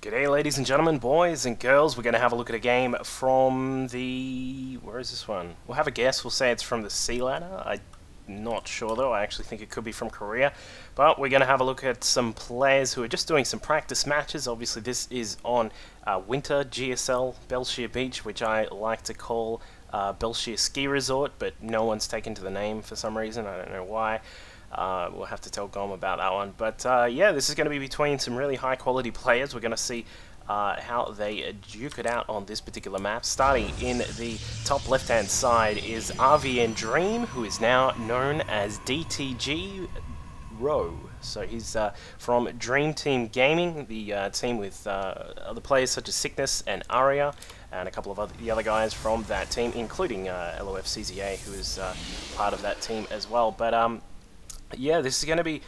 G'day ladies and gentlemen, boys and girls. We're going to have a look at a game from the... where is this one? We'll have a guess. We'll say it's from the Sea Ladder. I'm not sure though. I actually think it could be from Korea. But we're going to have a look at some players who are just doing some practice matches. Obviously this is on Winter GSL Belshire Beach, which I like to call Belshire Ski Resort, but no one's taken to the name for some reason. I don't know why. We'll have to tell Gom about that one. But yeah, this is going to be between some really high quality players. We're going to see how they duke it out on this particular map. Starting in the top left hand side is RVN Dream, who is now known as dtGrow. So he's from Dream Team Gaming, the team with other players such as Sickness and Aria, and a couple of the other guys from that team, including LOFCZA, who is part of that team as well. But yeah, this is going to be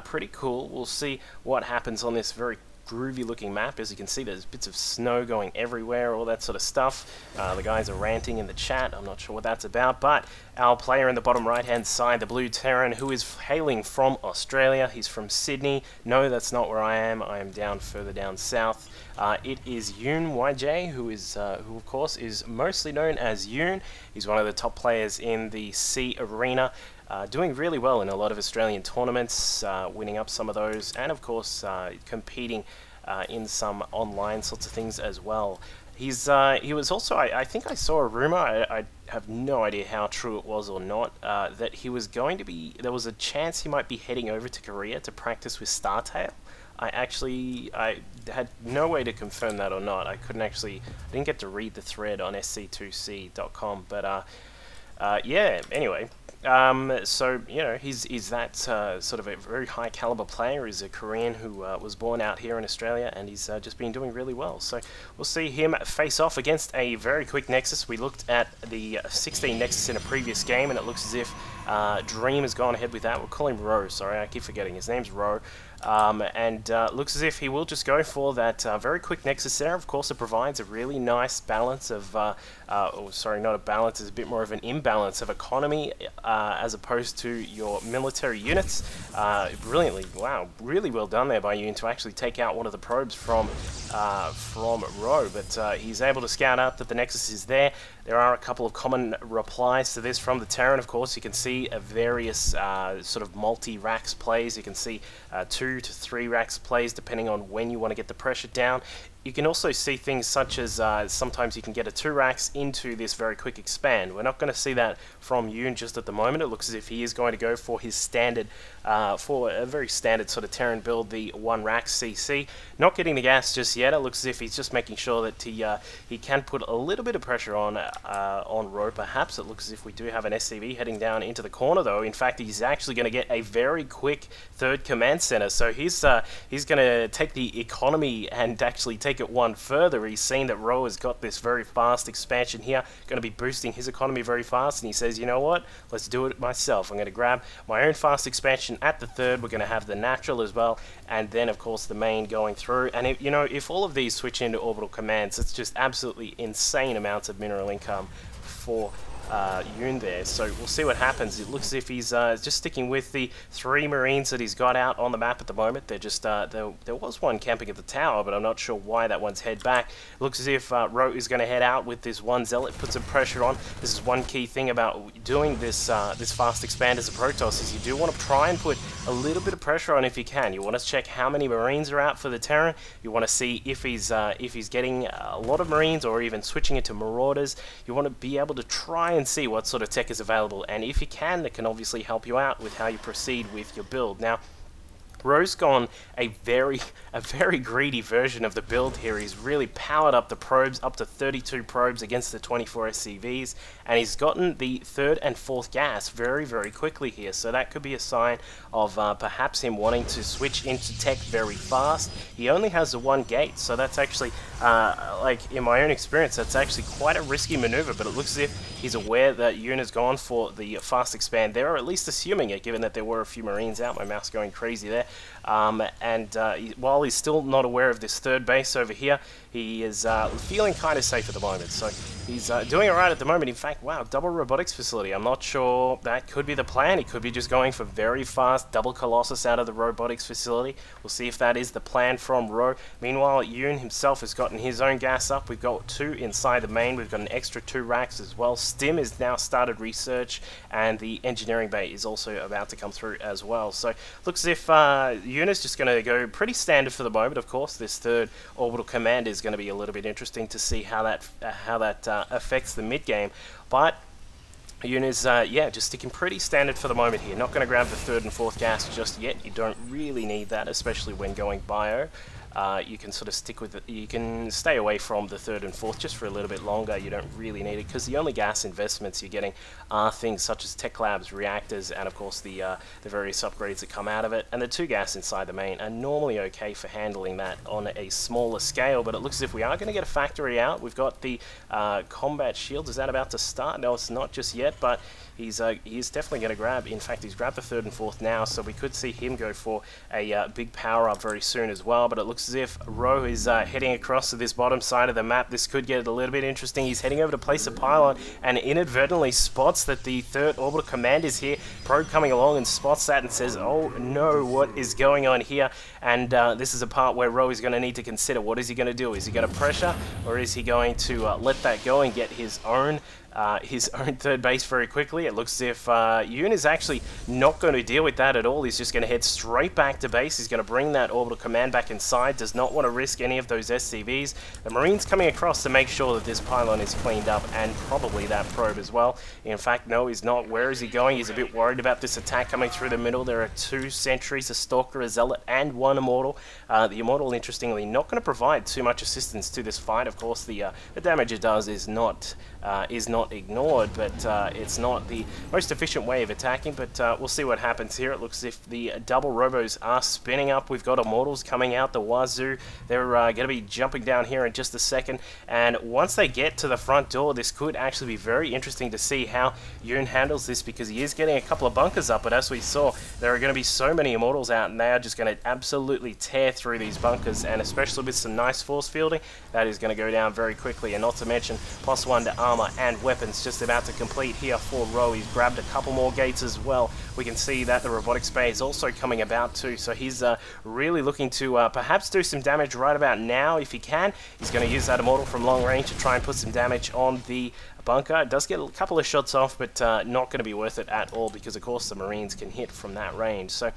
pretty cool. We'll see what happens on this very groovy looking map. As you can see, there's bits of snow going everywhere, all that sort of stuff. The guys are ranting in the chat. I'm not sure what that's about, but our player in the bottom right hand side, the blue Terran, who is hailing from Australia. He's from Sydney. No, that's not where I am. I am further down south. It is YoonYJ, who of course is mostly known as Yoon. He's one of the top players in the C arena. Doing really well in a lot of Australian tournaments, winning up some of those, and of course competing in some online sorts of things as well. He was also, I think I saw a rumor, I have no idea how true it was or not, that he was going to be, there was a chance he might be heading over to Korea to practice with StarTale. I had no way to confirm that or not. I didn't get to read the thread on sc2c.com, but yeah, anyway. So, you know, he's that sort of a very high caliber player. He's a Korean who was born out here in Australia, and he's just been doing really well. So we'll see him face off against a very quick Nexus. We looked at the 16 Nexus in a previous game, and it looks as if Dream has gone ahead with that. We'll call him Ro, sorry, I keep forgetting. His name's Ro. And looks as if he will just go for that very quick Nexus there. Of course, it provides a really nice balance of, oh, sorry, not a balance, it's a bit more of an imbalance of economy as opposed to your military units. Brilliantly, wow, really well done there by Yoon to actually take out one of the probes from Ro, but he's able to scout out that the Nexus is there. There are a couple of common replies to this from the Terran, of course. You can see various sort of multi-racks plays. You can see 2 to 3 racks plays depending on when you want to get the pressure down. You can also see things such as sometimes you can get a 2 racks into this very quick expand. We're not going to see that from Yoon just at the moment. It looks as if he is going to go for his standard, for a very standard sort of Terran build, the 1 rack CC. Not getting the gas just yet. It looks as if he's just making sure that he can put a little bit of pressure on Ro. Perhaps it looks as if we do have an SCV heading down into the corner though. In fact, he's actually going to get a very quick 3rd command center. So he's going to take the economy and actually take it one further. He's seen that Ro has got this very fast expansion here, going to be boosting his economy very fast, and he says, you know what, let's do it myself. I'm going to grab my own fast expansion at the 3rd. We're going to have the natural as well, and then of course the main going through. And if, you know, if all of these switch into orbital commands, it's just absolutely insane amounts of mineral income for Yoon there. So we'll see what happens. It looks as if he's just sticking with the 3 Marines that he's got out on the map at the moment. They're just there was one camping at the tower, but I'm not sure why that one's head back. It looks as if Ro is going to head out with this 1 Zealot, put some pressure on. This is one key thing about doing this this fast expand as a Protoss, is you do want to try and put a little bit of pressure on if you can. You want to check how many Marines are out for the Terran. You want to see if he's getting a lot of Marines or even switching it to Marauders. You want to be able to try and see what sort of tech is available, and if you can, that can obviously help you out with how you proceed with your build. Now, Ro's gone a very greedy version of the build here. He's really powered up the probes up to 32 probes against the 24 SCVs, and he's gotten the 3rd and 4th gas very quickly here. So that could be a sign of perhaps him wanting to switch into tech very fast. He only has the 1 gate, so that's actually, like in my own experience, that's actually quite a risky maneuver, but it looks as if he's aware that Yoon has gone for the fast expand there, or at least assuming it, given that there were a few Marines out. My mouse going crazy there. While he's still not aware of this 3rd base over here, he is feeling kind of safe at the moment. So he's doing alright at the moment. In fact, wow, double robotics facility. I'm not sure that could be the plan. He could be just going for very fast double Colossus out of the robotics facility. We'll see if that is the plan from Ro. Meanwhile, Yoon himself has gotten his own gas up. We've got 2 inside the main. We've got an extra 2 racks as well. Stim has now started research, and the engineering bay is also about to come through as well. So looks as if Yoon is just going to go pretty standard for the moment. Of course, this third orbital command is going to be a little bit interesting to see how that affects the mid game, but Yoon is yeah, just sticking pretty standard for the moment here. Not going to grab the 3rd and 4th gas just yet. You don't really need that, especially when going bio. You can sort of stick with it. You can stay away from the 3rd and 4th just for a little bit longer. You don't really need it, because the only gas investments you're getting are things such as tech labs, reactors, and of course the various upgrades that come out of it. And the 2 gas inside the main are normally okay for handling that on a smaller scale, but it looks as if we are going to get a factory out. We've got the combat shield. Is that about to start? No, it's not just yet, but he's definitely going to grab. In fact, he's grabbed the 3rd and 4th now, so we could see him go for a big power up very soon as well. But it looks as if Ro is heading across to this bottom side of the map. This could get a little bit interesting. He's heading over to place a pylon and inadvertently spots that the 3rd orbital command is here. Probe coming along and spots that and says, oh no, what is going on here? And this is a part where Ro is going to need to consider, what is he going to do? Is he going to pressure, or is he going to let that go and get his own 3rd base very quickly? It looks as if Yoon is actually not going to deal with that at all. He's just going to head straight back to base. He's going to bring that orbital command back inside. Does not want to risk any of those SCVs. The Marines coming across to make sure that this pylon is cleaned up, and probably that probe as well. In fact, no, he's not. Where is he going? He's a bit worried about this attack coming through the middle. There are 2 sentries, a Stalker, a Zealot, and 1 Immortal. The Immortal, interestingly, not going to provide too much assistance to this fight. Of course, the damage it does is not ignored, but it's not the most efficient way of attacking. But we'll see what happens here. It looks as if the double robos are spinning up. We've got Immortals coming out the wazoo. They're going to be jumping down here in just a second, and once they get to the front door, this could actually be very interesting to see how Yoon handles this, because he is getting a couple of bunkers up, but as we saw, there are going to be so many Immortals out, and they are just going to absolutely tear through these bunkers, and especially with some nice force fielding, that is going to go down very quickly. And not to mention +1 to armor and weapons just about to complete here for Ro. He's grabbed a couple more gates as well. We can see that the robotics bay is also coming about too, so he's really looking to perhaps do some damage right about now if he can. He's going to use that Immortal from long range to try and put some damage on the bunker. It does get a couple of shots off, but not going to be worth it at all, because of course the Marines can hit from that range. So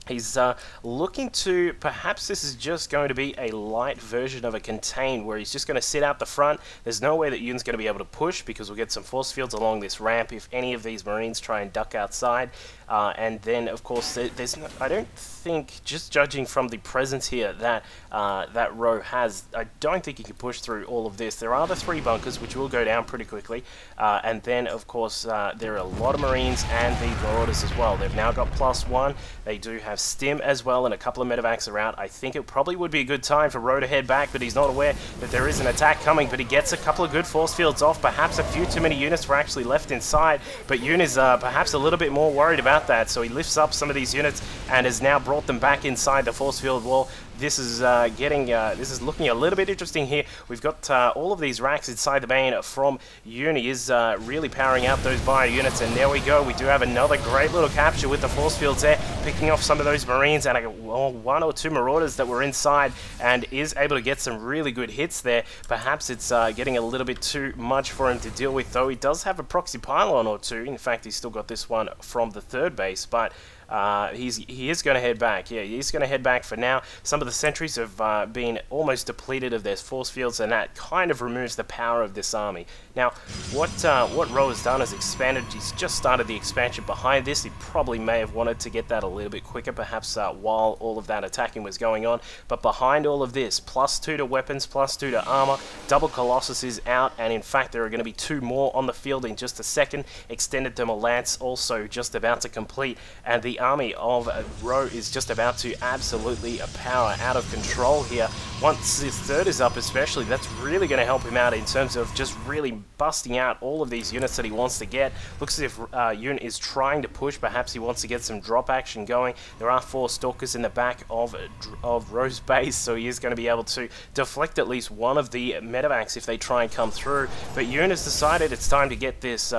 he's looking to, perhaps this is just going to be a light version of a contain, where he's just going to sit out the front. There's no way that Yoon's going to be able to push, because we'll get some force fields along this ramp if any of these Marines try and duck outside. And then, of course, there's no, I don't think, just judging from the presence here that that Ro has, I don't think he can push through all of this. There are the 3 bunkers, which will go down pretty quickly. And then, of course, there are a lot of Marines and the Marauders as well. They've now got +1. They do have Stim as well, and a couple of medevacs are out. I think it probably would be a good time for Ro to head back, but he's not aware that there is an attack coming, but he gets a couple of good force fields off. Perhaps a few too many units were actually left inside, but Yoon is perhaps a little bit more worried about that, so he lifts up some of these units and has now brought them back inside the force field wall. This is this is looking a little bit interesting here. We've got all of these racks inside the main from Yoon. He is really powering out those bio units, and there we go. We do have another great little capture with the force fields there, picking off some of those Marines and 1 or 2 Marauders that were inside, and is able to get some really good hits there. Perhaps it's getting a little bit too much for him to deal with, though. He does have a proxy pylon or 2. In fact, he's still got this one from the 3rd base, but he is going to head back. Yeah, he's going to head back for now. Some of the sentries have been almost depleted of their force fields, and that kind of removes the power of this army. Now, what Ro has done is expanded. He's just started the expansion behind this. He probably may have wanted to get that a little bit quicker, perhaps while all of that attacking was going on. But behind all of this, +2 to weapons, +2 to armor, double Colossus is out, and in fact there are going to be 2 more on the field in just a second. Extended thermal lance also just about to complete, and the the army of Ro is just about to absolutely power out of control here. Once his third is up especially, that's really going to help him out in terms of just really busting out all of these units that he wants to get. Looks as if Yoon is trying to push. Perhaps he wants to get some drop action going. There are 4 Stalkers in the back of Ro's base, so he is going to be able to deflect at least one of the medevacs if they try and come through. But Yoon has decided it's time to get this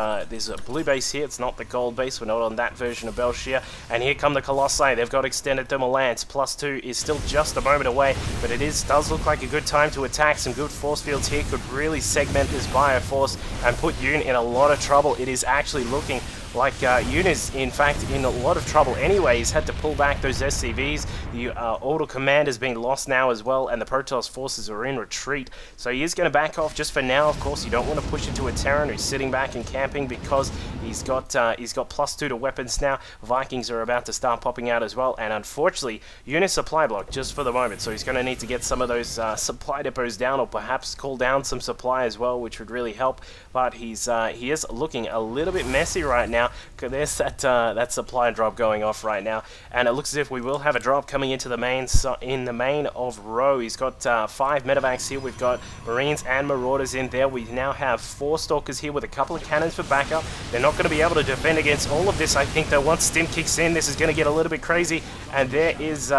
blue base here. It's not the gold base. We're not on that version of Belshire. And here come the Colossi. They've got extended thermal lance. +2 is still just a moment away, but it does look like a good time to attack. Some good force fields here could really segment this Bioforce and put Yoon in a lot of trouble. It is actually looking like Yoon is, in fact, in a lot of trouble anyway. He's had to pull back those SCVs. The Order Command has been lost now as well, and the Protoss forces are in retreat. So he is going to back off just for now. Of course, you don't want to push into a Terran who's sitting back and camping because he's got +2 to weapons now. Vikings are about to start popping out as well, and unfortunately, Yoon is supply blocked just for the moment. So he's going to need to get some of those supply depots down, or perhaps call down some supply as well, which would really help. But he is looking a little bit messy right now. There's that supply drop going off right now, and it looks as if we will have a drop coming into the main. So in the main of Ro, he's got 5 medevacs here. We've got Marines and Marauders in there. We now have 4 Stalkers here with a couple of cannons for backup. They're not going to be able to defend against all of this. I think that once Stim kicks in, this is going to get a little bit crazy, and there is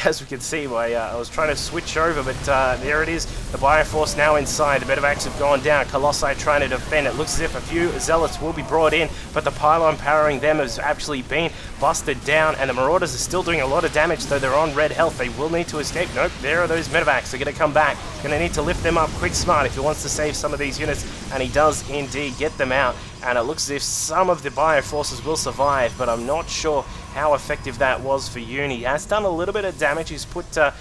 as we can see, I was trying to switch over, but there it is. The Bioforce now inside. The medevacs have gone down. Colossi trying to defend. It looks as if a few Zealots will be brought in, but the pylon powering them has actually been busted down, and the Marauders are still doing a lot of damage, though they're on red health. They will need to escape. Nope, there are those medevacs. They're going to come back. Going to need to lift them up quick smart if he wants to save some of these units, and he does indeed get them out. And it looks as if some of the Bioforces will survive, but I'm not sure how effective that was for Yoon. He has done a little bit of damage. He's put a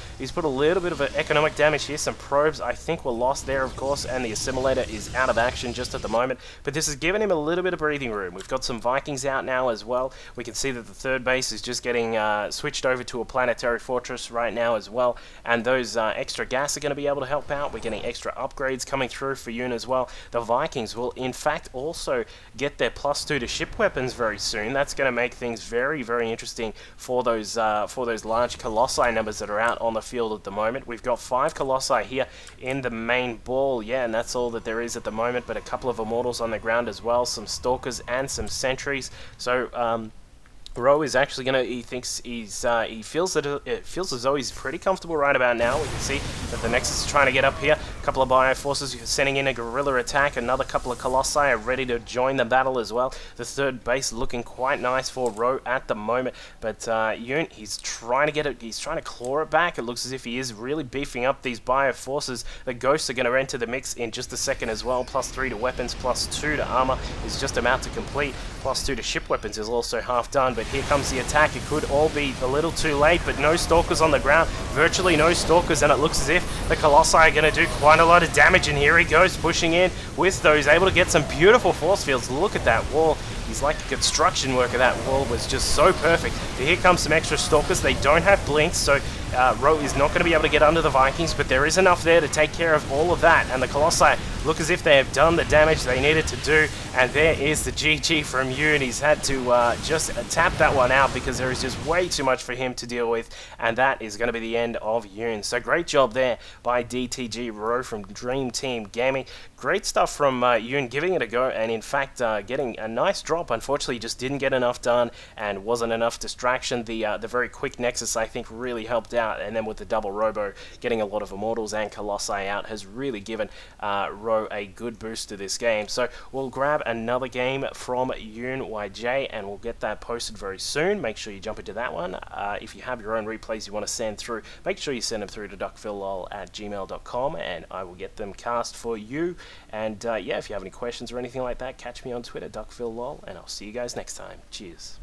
little bit of economic damage here. Some probes, I think, were lost there, of course, and the assimilator is out of action just at the moment. But this has given him a little bit of breathing room. We've got some Vikings out now as well. We can see that the third base is just getting switched over to a planetary fortress right now as well. And those extra gas are going to be able to help out. We're getting extra upgrades coming through for Yoon as well. The Vikings will, in fact, also get their +2 to ship weapons very soon. That's going to make things very, very interesting for those large Colossi numbers that are out on the field at the moment. We've got 5 Colossi here in the main ball, yeah, and that's all that there is at the moment, but a couple of Immortals on the ground as well, some Stalkers and some Sentries. So Ro is actually gonna. He thinks he feels that it feels as though he's pretty comfortable right about now. We can see that the Nexus is trying to get up here. A couple of Bioforces sending in a guerrilla attack. Another couple of Colossi are ready to join the battle as well. The third base looking quite nice for Ro at the moment, but Yoon, he's trying to get it. He's trying to claw it back. It looks as if he is really beefing up these Bioforces. The Ghosts are going to enter the mix in just a second as well. +3 to weapons, +2 to armor is just about to complete. +2 to ship weapons is also half done. But here comes the attack. It could all be a little too late, but no Stalkers on the ground. Virtually no Stalkers, and it looks as if the Colossi are going to do quite a lot of damage, and here he goes, pushing in with those, able to get some beautiful force fields. Look at that wall. He's like a construction worker. That wall was just so perfect. But here comes some extra Stalkers. They don't have blinks, so Ro is not going to be able to get under the Vikings, but there is enough there to take care of all of that, and the Colossi look as if they have done the damage they needed to do, and there is the GG from Yoon. He's had to just tap that one out because there is just way too much for him to deal with, and that is going to be the end of Yoon. So great job there by dtGrow from Dream Team Gaming. Great stuff from Yoon, giving it a go, and in fact getting a nice drop. Unfortunately, just didn't get enough done and wasn't enough distraction. The very quick Nexus, I think, really helped out, and then with the double Robo, getting a lot of Immortals and Colossi out has really given Ro a good boost to this game. So we'll grab another game from YoonYJ, and we'll get that posted very soon. Make sure you jump into that one. If you have your own replays you want to send through, make sure you send them through to duckphillol@gmail.com, and I will get them cast for you. And yeah, if you have any questions or anything like that, catch me on Twitter, duckphillol, and I'll see you guys next time. Cheers.